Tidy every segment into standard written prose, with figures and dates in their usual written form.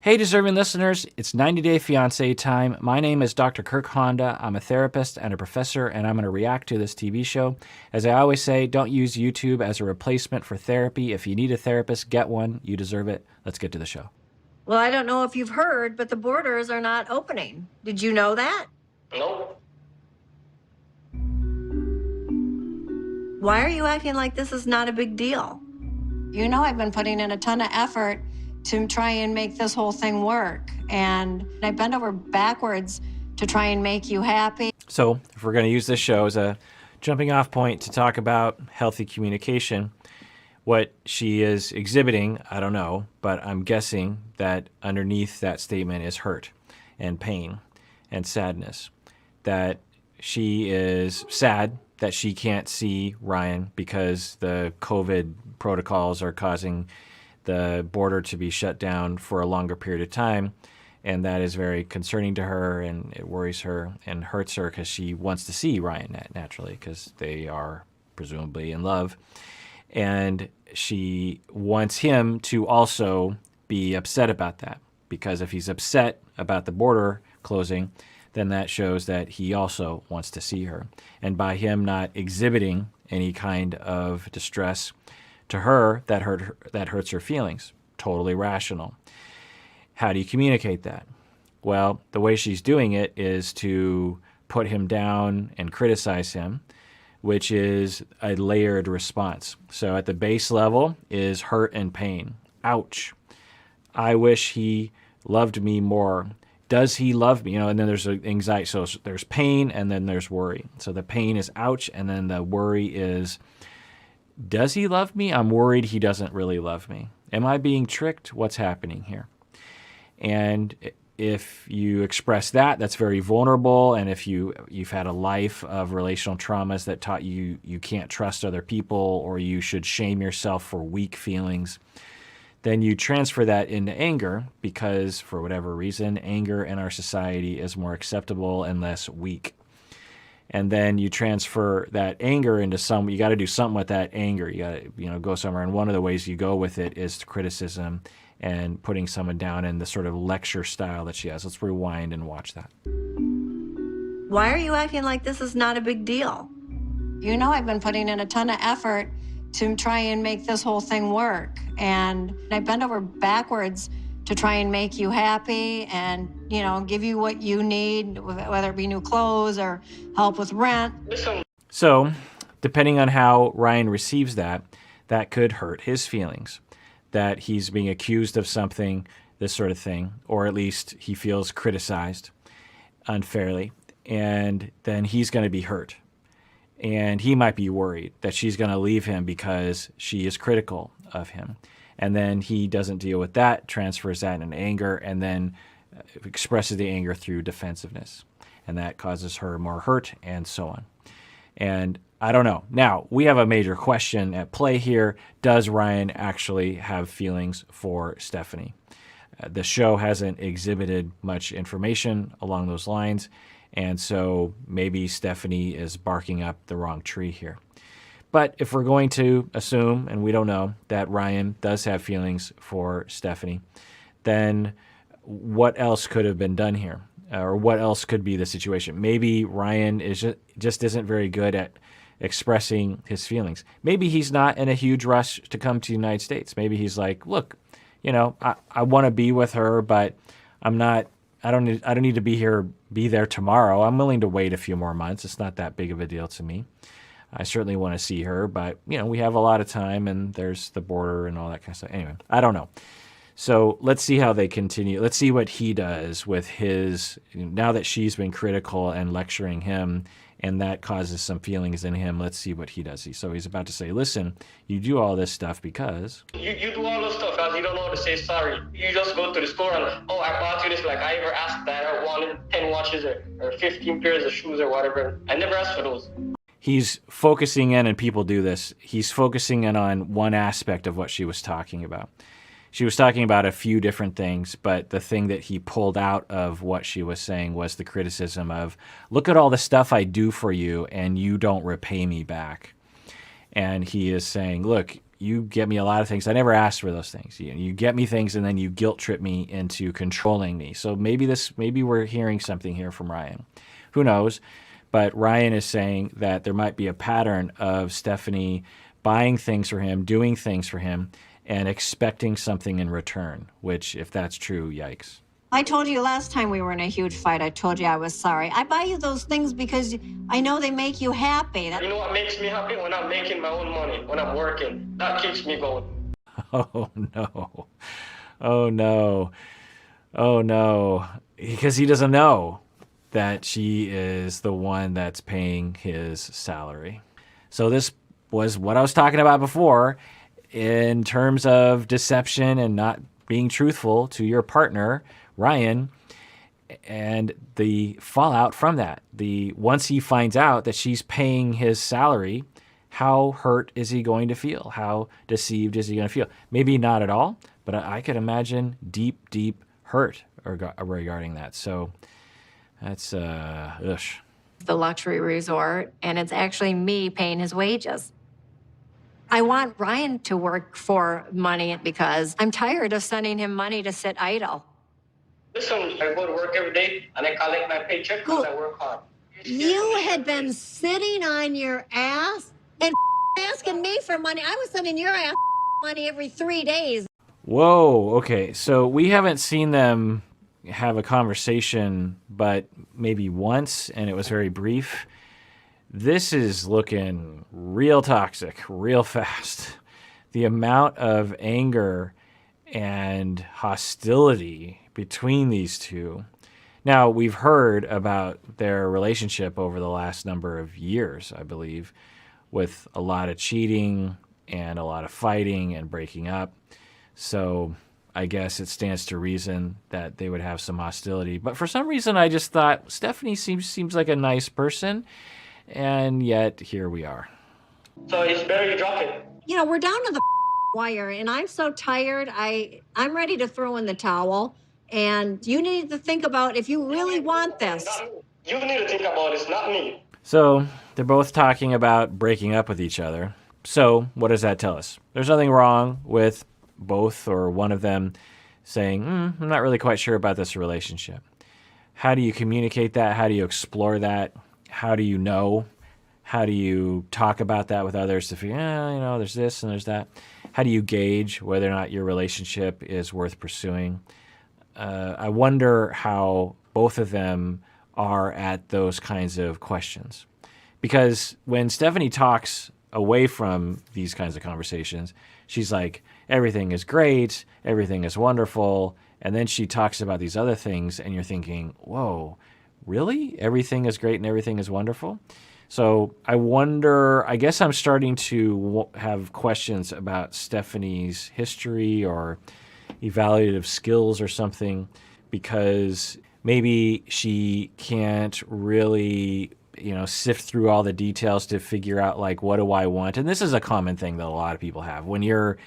Hey, deserving listeners, it's 90 Day Fiancé time. My name is Dr. Kirk Honda. I'm a therapist and a professor, and I'm going to react to this TV show. As I always say, don't use YouTube as a replacement for therapy. If you need a therapist, get one. You deserve it. Let's get to the show. Well, I don't know if you've heard, but the borders are not opening. Did you know that? Nope. Why are you acting like this is not a big deal? You know I've been putting in a ton of effort to try and make this whole thing work. And I bent over backwards to try and make you happy. So if we're going to use this show as a jumping off point to talk about healthy communication, what she is exhibiting, I don't know, but I'm guessing that underneath that statement is hurt and pain and sadness. That she is sad that she can't see Ryan because the COVID protocols are causing the border to be shut down for a longer period of time. And that is very concerning to her, and it worries her and hurts her because she wants to see Ryan naturally because they are presumably in love. And she wants him to also be upset about that, because if he's upset about the border closing, then that shows that he also wants to see her. And by him not exhibiting any kind of distress to her, that hurts her feelings. Totally rational. How do you communicate that? Well, the way she's doing it is to put him down and criticize him, which is a layered response. So at the base level is hurt and pain. Ouch. I wish he loved me more. Does he love me? And then there's anxiety. So there's pain and then there's worry. So the pain is ouch, and then the worry is, does he love me? I'm worried he doesn't really love me. Am I being tricked? What's happening here? And if you express that, that's very vulnerable. And if you've had a life of relational traumas that taught you you can't trust other people, or you should shame yourself for weak feelings, then you transfer that into anger because, for whatever reason, anger in our society is more acceptable and less weak. And then you transfer that anger into you got to do something with that anger. You got to, go somewhere. And one of the ways you go with it is criticism and putting someone down in the sort of lecture style that she has. Let's rewind and watch that. Why are you acting like this is not a big deal? You know I've been putting in a ton of effort to try and make this whole thing work. And I bent over backwards to try and make you happy and, give you what you need, whether it be new clothes or help with rent. So, depending on how Ryan receives that, that could hurt his feelings, that he's being accused of something, this sort of thing, or at least he feels criticized unfairly, and then he's going to be hurt. And he might be worried that she's going to leave him because she is critical of him. And then he doesn't deal with that, transfers that in anger, and then expresses the anger through defensiveness. And that causes her more hurt, and so on. And I don't know. Now, we have a major question at play here. Does Ryan actually have feelings for Stephanie? The show hasn't exhibited much information along those lines, and so maybe Stephanie is barking up the wrong tree here. But if we're going to assume, and we don't know, that Ryan does have feelings for Stephanie, then what else could have been done here? Or what else could be the situation? Maybe Ryan just isn't very good at expressing his feelings. Maybe he's not in a huge rush to come to the United States. Maybe he's like, look, I want to be with her, but I don't need to be there tomorrow. I'm willing to wait a few more months. It's not that big of a deal to me. I certainly want to see her, but we have a lot of time, and there's the border and all that kind of stuff. Anyway, I don't know. So let's see how they continue. Let's see what he does with his, now that she's been critical and lecturing him, and that causes some feelings in him. Let's see what he does. So he's about to say, listen, you do all this stuff because... You do all this stuff because you don't know how to say sorry. You just go to the store and, I bought you this, like I never asked that. I wanted 10 watches or 15 pairs of shoes or whatever. I never asked for those. He's focusing in, and people do this, he's focusing in on one aspect of what she was talking about. She was talking about a few different things, but the thing that he pulled out of what she was saying was the criticism of, look at all the stuff I do for you and you don't repay me back. And he is saying, look, you get me a lot of things. I never asked for those things. You get me things and then you guilt trip me into controlling me. So maybe we're hearing something here from Ryan. Who knows? But Ryan is saying that there might be a pattern of Stephanie buying things for him, doing things for him, and expecting something in return, which, if that's true, yikes. I told you last time we were in a huge fight, I told you I was sorry. I buy you those things because I know they make you happy. You know what makes me happy? When I'm making my own money, when I'm working. That keeps me going. Oh, no. Oh, no. Oh, no. Because he doesn't know that she is the one that's paying his salary. So this was what I was talking about before in terms of deception and not being truthful to your partner, Ryan, and the fallout from that. Once he finds out that she's paying his salary, how hurt is he going to feel? How deceived is he going to feel? Maybe not at all, but I could imagine deep, deep hurt regarding that. So that's ugh. The luxury resort, and it's actually me paying his wages. I want Ryan to work for money because I'm tired of sending him money to sit idle. Listen, I go to work every day and I collect my paycheck because I work hard. You had been sitting on your ass and asking me for money. I was sending your ass money every 3 days. Whoa, okay. So we haven't seen them have a conversation, but maybe once, and it was very brief. This is looking real toxic, real fast. The amount of anger and hostility between these two. Now, we've heard about their relationship over the last number of years, I believe, with a lot of cheating and a lot of fighting and breaking up. So I guess it stands to reason that they would have some hostility. But for some reason, I just thought Stephanie seems like a nice person. And yet, here we are. So it's better you drop it. You know, we're down to the wire, and I'm so tired. I'm ready to throw in the towel. And you need to think about if you really want this. You need to think about it, not me. So they're both talking about breaking up with each other. So what does that tell us? There's nothing wrong with both or one of them saying, I'm not really quite sure about this relationship. How do you communicate that? How do you explore that? How do you know? How do you talk about that with others to figure, there's this and there's that? How do you gauge whether or not your relationship is worth pursuing? I wonder how both of them are at those kinds of questions. Because when Stephanie talks away from these kinds of conversations, she's like, everything is great, everything is wonderful. And then she talks about these other things and you're thinking, whoa, really? Everything is great and everything is wonderful? So I wonder, I guess I'm starting to have questions about Stephanie's history or evaluative skills or something, because maybe she can't really, sift through all the details to figure out, like, what do I want? And this is a common thing that a lot of people have. When you're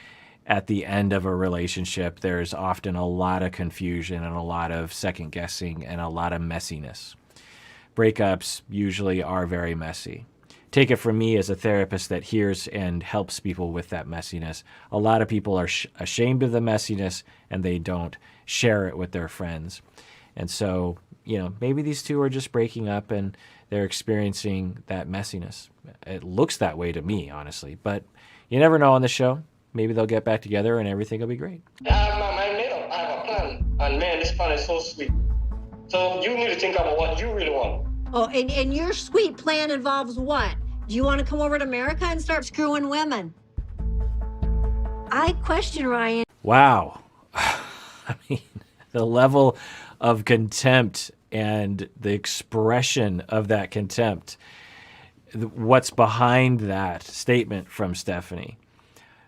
at the end of a relationship, there's often a lot of confusion and a lot of second guessing and a lot of messiness. Breakups usually are very messy. Take it from me as a therapist that hears and helps people with that messiness. A lot of people are ashamed of the messiness and they don't share it with their friends. And so, maybe these two are just breaking up and they're experiencing that messiness. It looks that way to me, honestly, but you never know on the show. Maybe they'll get back together and everything will be great. I have my mind made up. I have a plan. And man, this plan is so sweet. So you need to think about what you really want. Oh, and your sweet plan involves what? Do you want to come over to America and start screwing women? I question Ryan. Wow. I mean, the level of contempt and the expression of that contempt, what's behind that statement from Stephanie.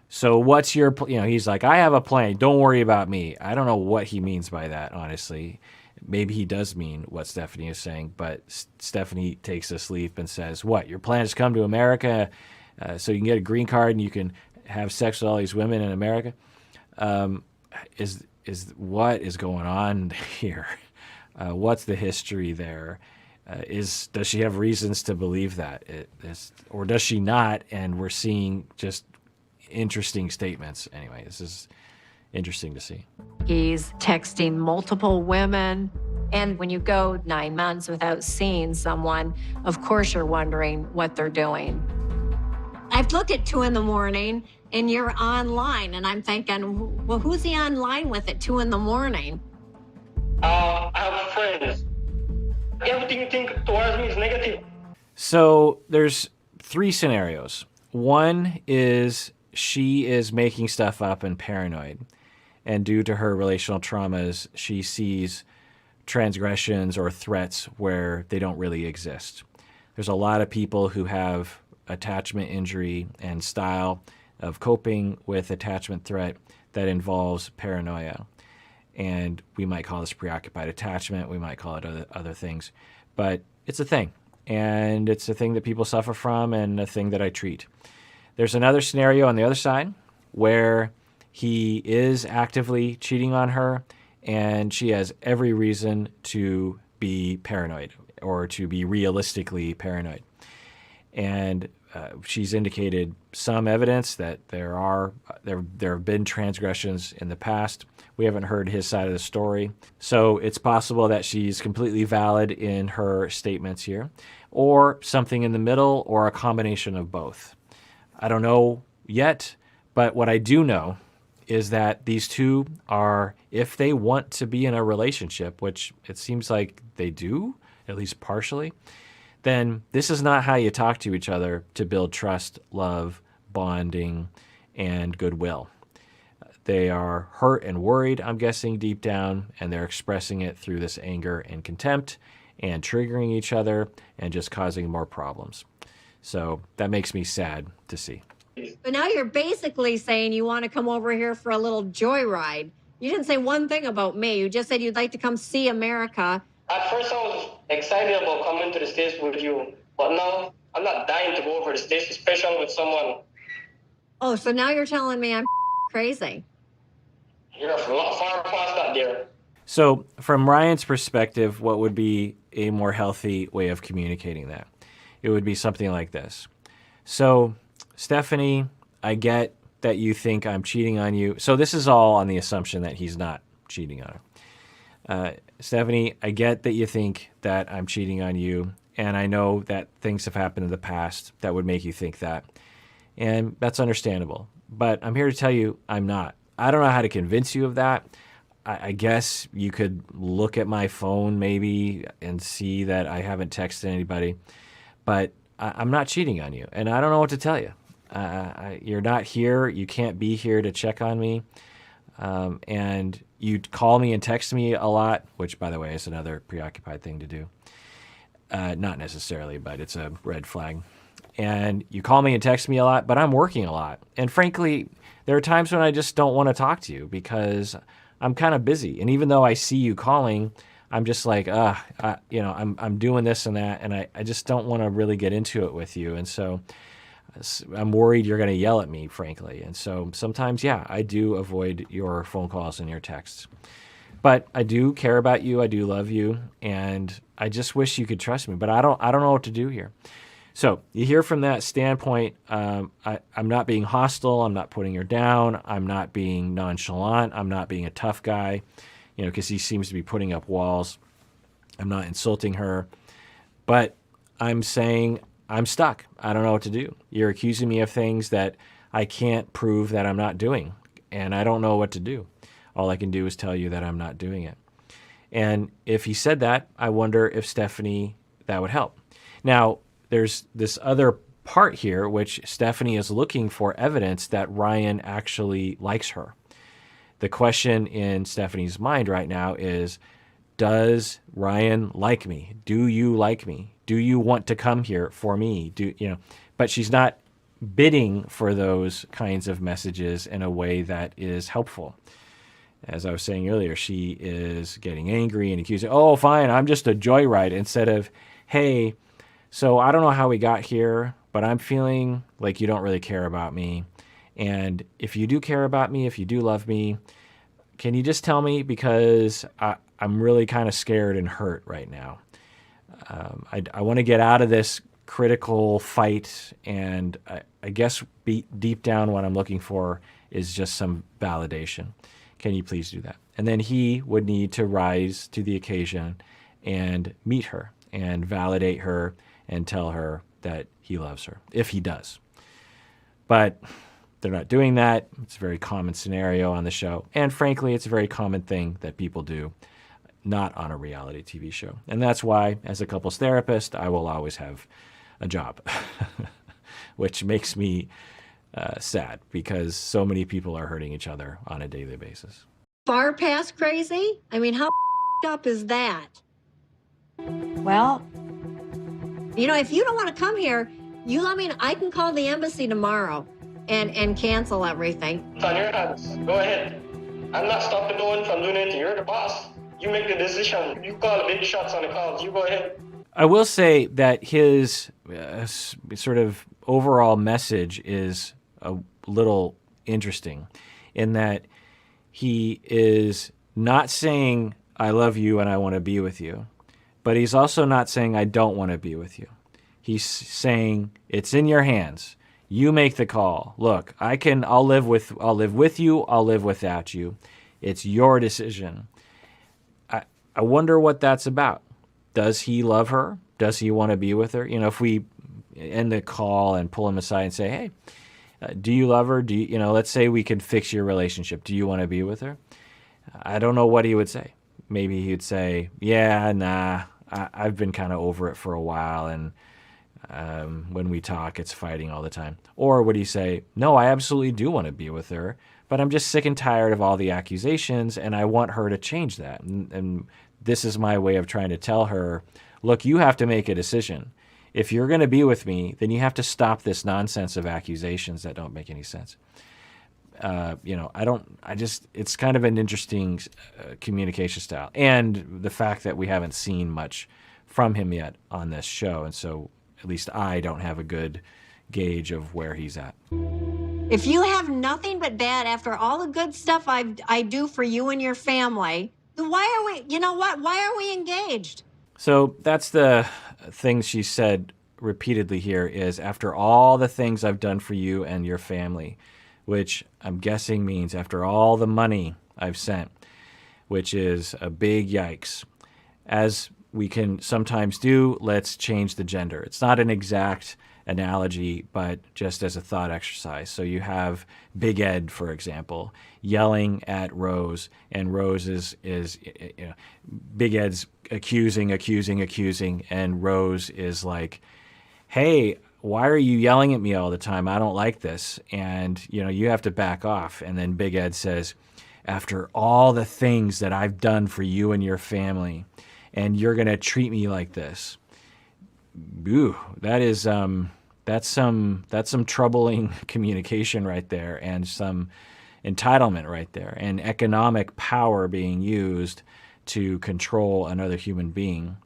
So what's your, he's like, I have a plan. Don't worry about me. I don't know what he means by that, honestly. Maybe he does mean what Stephanie is saying, but Stephanie takes this leap and says, what, your plan is to come to America so you can get a green card and you can have sex with all these women in America? Is what is going on here? What's the history there? Does she have reasons to believe that? Or does she not? And we're seeing just interesting statements. Anyway, this is interesting to see. He's texting multiple women. And when you go 9 months without seeing someone, of course you're wondering what they're doing. I've looked at 2 in the morning and you're online, and I'm thinking, well, who's he online with at 2 in the morning? I have friends. Everything you think towards me is negative. So there's 3 scenarios. One is she is making stuff up and paranoid. And due to her relational traumas, she sees transgressions or threats where they don't really exist. There's a lot of people who have attachment injury and style of coping with attachment threat that involves paranoia. And we might call this preoccupied attachment. We might call it other things. But it's a thing. And it's a thing that people suffer from and a thing that I treat. There's another scenario on the other side where he is actively cheating on her and she has every reason to be paranoid or to be realistically paranoid. And she's indicated some evidence that there have been transgressions in the past. We haven't heard his side of the story. So it's possible that she's completely valid in her statements here, or something in the middle, or a combination of both. I don't know yet, but what I do know is that these two are, if they want to be in a relationship, which it seems like they do, at least partially, then this is not how you talk to each other to build trust, love, bonding, and goodwill. They are hurt and worried, I'm guessing, deep down, and they're expressing it through this anger and contempt and triggering each other and just causing more problems. So that makes me sad to see. But now you're basically saying you want to come over here for a little joyride. You didn't say one thing about me. You just said you'd like to come see America. At first, I was excited about coming to the States with you, but now I'm not dying to go over the States, especially with someone. Oh, so now you're telling me I'm crazy. You're far past that, dear. So from Ryan's perspective, what would be a more healthy way of communicating that? It would be something like this. So, Stephanie, I get that you think I'm cheating on you. So this is all on the assumption that he's not cheating on her. Stephanie, I get that you think that I'm cheating on you, and I know that things have happened in the past that would make you think that. And that's understandable. But I'm here to tell you I'm not. I don't know how to convince you of that. I guess you could look at my phone maybe and see that I haven't texted anybody. But I'm not cheating on you, and I don't know what to tell you. You're not here. You can't be here to check on me. And you call me and text me a lot, which, by the way, is another preoccupied thing to do. Not necessarily, but it's a red flag. And you call me and text me a lot, but I'm working a lot. And frankly, there are times when I just don't want to talk to you because I'm kind of busy. And even though I see you calling, I'm just like, I'm doing this and that, and I just don't want to really get into it with you. And so I'm worried you're going to yell at me, frankly. And so sometimes, yeah, I do avoid your phone calls and your texts. But I do care about you. I do love you. And I just wish you could trust me. But I don't know what to do here. So you hear from that standpoint, I'm not being hostile. I'm not putting her down. I'm not being nonchalant. I'm not being a tough guy, because he seems to be putting up walls. I'm not insulting her. But I'm saying I'm stuck. I don't know what to do. You're accusing me of things that I can't prove that I'm not doing. And I don't know what to do. All I can do is tell you that I'm not doing it. And if he said that, I wonder if Stephanie, that would help. Now, there's this other part here, which Stephanie is looking for evidence that Ryan actually likes her. The question in Stephanie's mind right now is, does Ryan like me? Do you like me? Do you want to come here for me? But she's not bidding for those kinds of messages in a way that is helpful. As I was saying earlier, she is getting angry and accusing, oh, fine, I'm just a joyride, instead of, hey, so I don't know how we got here, but I'm feeling like you don't really care about me. And if you do care about me, if you do love me, can you just tell me, because I'm really kind of scared and hurt right now. I want to get out of this critical fight, and I guess deep down what I'm looking for is just some validation. Can you please do that? And then he would need to rise to the occasion and meet her and validate her and tell her that he loves her, if he does. But they're not doing that. It's a very common scenario on the show. And frankly, it's a very common thing that people do, not on a reality TV show. And that's why, as a couples therapist, I will always have a job, which makes me sad because so many people are hurting each other on a daily basis. Far past crazy? I mean, how up is that? Well, you know, if you don't want to come here, you let me know. I can call the embassy tomorrow and cancel everything. It's on your hands. Go ahead. I'm not stopping no one from doing anything. You're the boss. You make the decision. You call the big shots on the calls. You go ahead. I will say that his sort of overall message is a little interesting in that he is not saying, I love you and I want to be with you, but he's also not saying, I don't want to be with you. He's saying, it's in your hands. You make the call. Look, I'll live with you. I'll live without you. It's your decision. I wonder what that's about. Does he love her? Does he want to be with her? You know, if we end the call and pull him aside and say, hey, do you love her? Let's say we could fix your relationship. Do you want to be with her? I don't know what he would say. Maybe he'd say, yeah, nah, I've been kind of over it for a while. And when we talk, it's fighting all the time. Or would he say, no, I absolutely do want to be with her, but I'm just sick and tired of all the accusations, and I want her to change that. And this is my way of trying to tell her, look, you have to make a decision. If you're going to be with me, then you have to stop this nonsense of accusations that don't make any sense. It's kind of an interesting communication style. And the fact that we haven't seen much from him yet on this show. And so at least I don't have a good gauge of where he's at. If you have nothing but bad after all the good stuff I do for you and your family, then why are we engaged? So that's the thing she said repeatedly here is, after all the things I've done for you and your family, which I'm guessing means after all the money I've sent, which is a big yikes. As we can sometimes do, let's change the gender. It's not an exact analogy, but just as a thought exercise. So you have Big Ed, for example, yelling at Rose, and Rose is Big Ed's accusing, and Rose is like, hey, why are you yelling at me all the time? I don't like this. And, you have to back off. And then Big Ed says, after all the things that I've done for you and your family, and you're going to treat me like this. Ooh, that's some troubling communication right there, and some entitlement right there, and economic power being used to control another human being.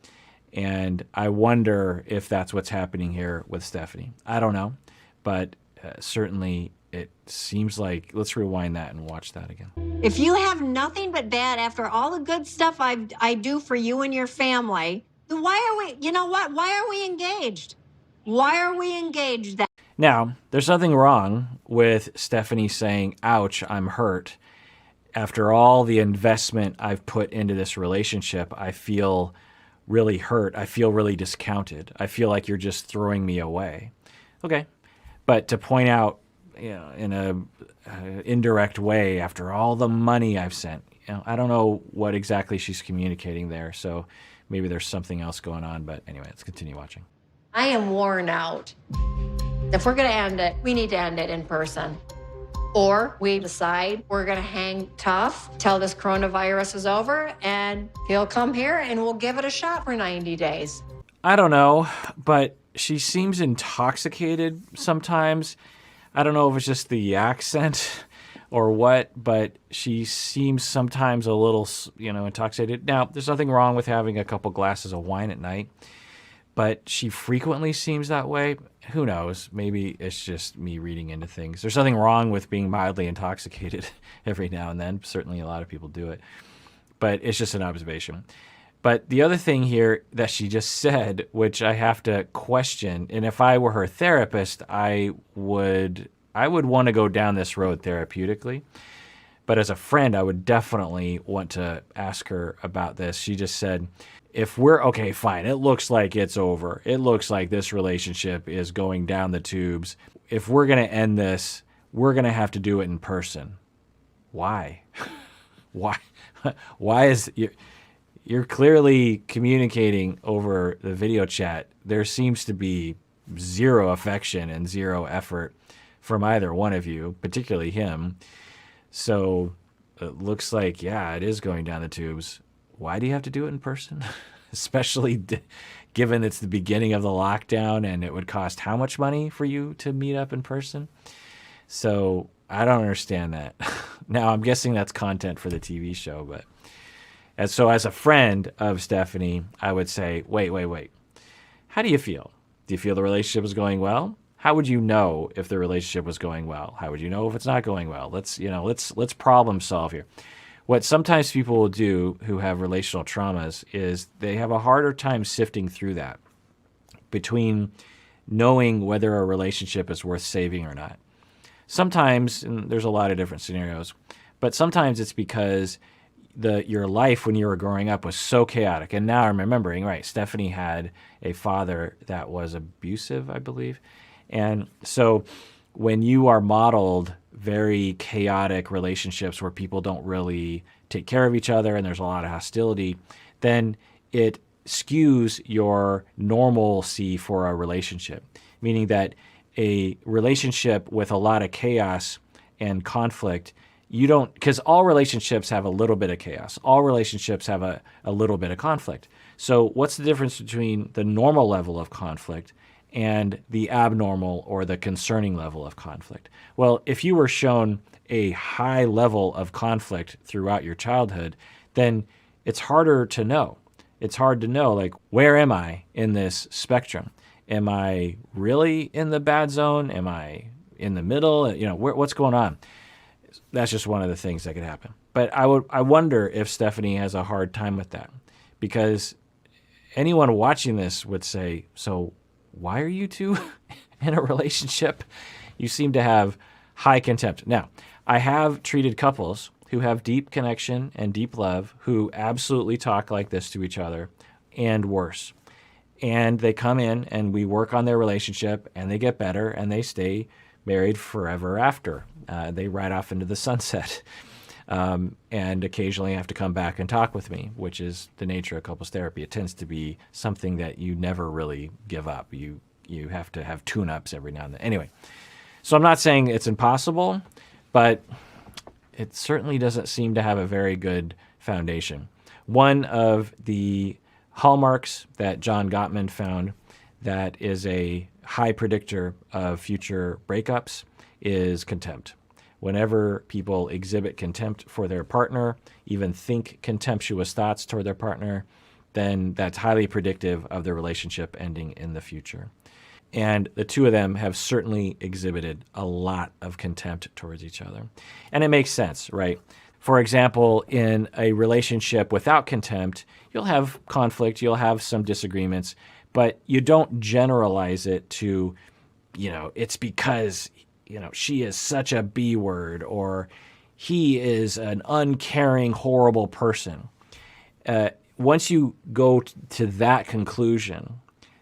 And I wonder if that's what's happening here with Stephanie. I don't know, but certainly it seems like, let's rewind that and watch that again. If you have nothing but bad after all the good stuff I do for you and your family, then why are we engaged? Why are we engaged? Now, there's nothing wrong with Stephanie saying, ouch, I'm hurt. After all the investment I've put into this relationship, I feel really hurt. I feel really discounted. I feel like you're just throwing me away. Okay. But to point out, in a indirect way, after all the money I've sent, I don't know what exactly she's communicating there. So maybe there's something else going on. But anyway, let's continue watching. I am worn out. If we're going to end it, we need to end it in person. Or we decide we're going to hang tough till this coronavirus is over, and he'll come here and we'll give it a shot for 90 days. I don't know, but she seems intoxicated sometimes. I don't know if it's just the accent or what, but she seems sometimes a little, intoxicated. Now, there's nothing wrong with having a couple glasses of wine at night, but she frequently seems that way. Who knows? Maybe it's just me reading into things. There's nothing wrong with being mildly intoxicated every now and then. Certainly a lot of people do it, but it's just an observation. But the other thing here that she just said, which I have to question, and if I were her therapist, I would want to go down this road therapeutically. But as a friend, I would definitely want to ask her about this. She just said, if we're okay, fine, it looks like it's over. It looks like this relationship is going down the tubes. If we're going to end this, we're going to have to do it in person. Why? Why? Why is you're clearly communicating over the video chat? There seems to be zero affection and zero effort from either one of you, particularly him. So it looks like, yeah, it is going down the tubes. Why do you have to do it in person? Especially given it's the beginning of the lockdown and it would cost how much money for you to meet up in person? So I don't understand that. Now, I'm guessing that's content for the TV show, but as a friend of Stephanie, I would say, wait. How do you feel? Do you feel the relationship is going well? How would you know if the relationship was going well? How would you know if it's not going well? Let's problem solve here. What sometimes people will do who have relational traumas is they have a harder time sifting through that between knowing whether a relationship is worth saving or not. Sometimes, and there's a lot of different scenarios, but sometimes it's because your life when you were growing up was so chaotic. And now I'm remembering, right, Stephanie had a father that was abusive, I believe. And so when you are modeled very chaotic relationships where people don't really take care of each other and there's a lot of hostility, then it skews your normalcy for a relationship, meaning that a relationship with a lot of chaos and conflict, you don't, because all relationships have a little bit of chaos. All relationships have a little bit of conflict. So what's the difference between the normal level of conflict and the abnormal or the concerning level of conflict? Well, if you were shown a high level of conflict throughout your childhood, then it's harder to know. It's hard to know, like, where am I in this spectrum? Am I really in the bad zone? Am I in the middle? What's going on? That's just one of the things that could happen. But I wonder if Stephanie has a hard time with that, because anyone watching this would say, so why are you two in a relationship? You seem to have high contempt. Now, I have treated couples who have deep connection and deep love who absolutely talk like this to each other and worse. And they come in and we work on their relationship and they get better and they stay married forever after. They ride off into the sunset. And occasionally have to come back and talk with me, which is the nature of couples therapy. It tends to be something that you never really give up. You have to have tune-ups every now and then. Anyway, so I'm not saying it's impossible, but it certainly doesn't seem to have a very good foundation. One of the hallmarks that John Gottman found that is a high predictor of future breakups is contempt. Whenever people exhibit contempt for their partner, even think contemptuous thoughts toward their partner, then that's highly predictive of the relationship ending in the future. And the two of them have certainly exhibited a lot of contempt towards each other. And it makes sense, right? For example, in a relationship without contempt, you'll have conflict, you'll have some disagreements, but you don't generalize it to, it's because she is such a B word, or he is an uncaring, horrible person. Once you go to that conclusion,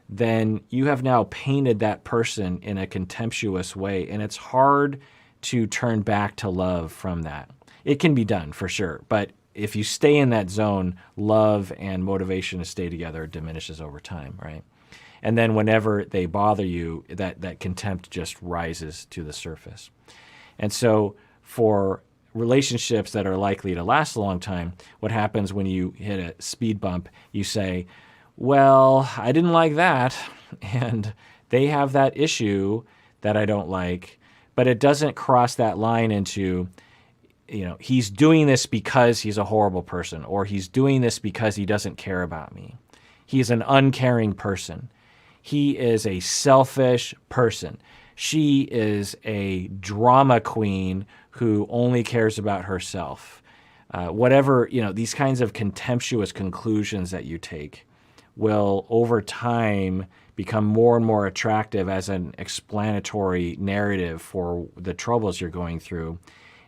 then you have now painted that person in a contemptuous way, and it's hard to turn back to love from that. It can be done for sure, but if you stay in that zone, love and motivation to stay together diminishes over time, right? And then whenever they bother you, that contempt just rises to the surface. And so for relationships that are likely to last a long time, what happens when you hit a speed bump, you say, well, I didn't like that, and they have that issue that I don't like, but it doesn't cross that line into, he's doing this because he's a horrible person, or he's doing this because he doesn't care about me. He's an uncaring person. He is a selfish person. She is a drama queen who only cares about herself. whatever, these kinds of contemptuous conclusions that you take will over time become more and more attractive as an explanatory narrative for the troubles you're going through.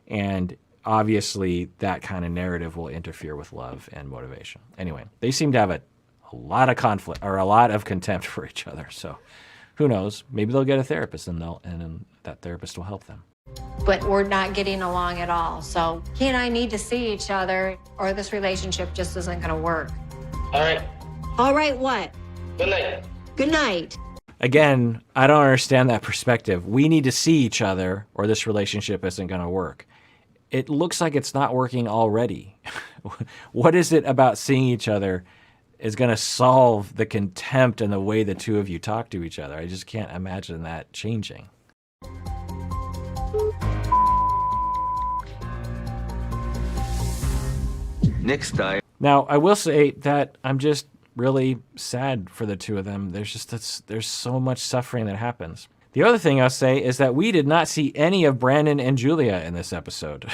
And obviously that kind of narrative will interfere with love and motivation. Anyway, they seem to have a lot of conflict or a lot of contempt for each other. So who knows? Maybe they'll get a therapist and then that therapist will help them. But we're not getting along at all. So he and I need to see each other or this relationship just isn't going to work. All right. All right, what? Good night. Good night. Again, I don't understand that perspective. We need to see each other or this relationship isn't going to work. It looks like it's not working already. What is it about seeing each other is going to solve the contempt and the way the two of you talk to each other? I just can't imagine that changing. Next time. Now, I will say that I'm just really sad for the two of them. There's so much suffering that happens. The other thing I'll say is that we did not see any of Brandon and Julia in this episode,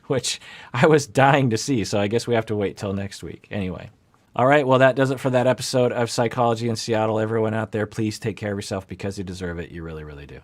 which I was dying to see. So I guess we have to wait till next week. Anyway. All right. Well, that does it for that episode of Psychology in Seattle. Everyone out there, please take care of yourself because you deserve it. You really, really do.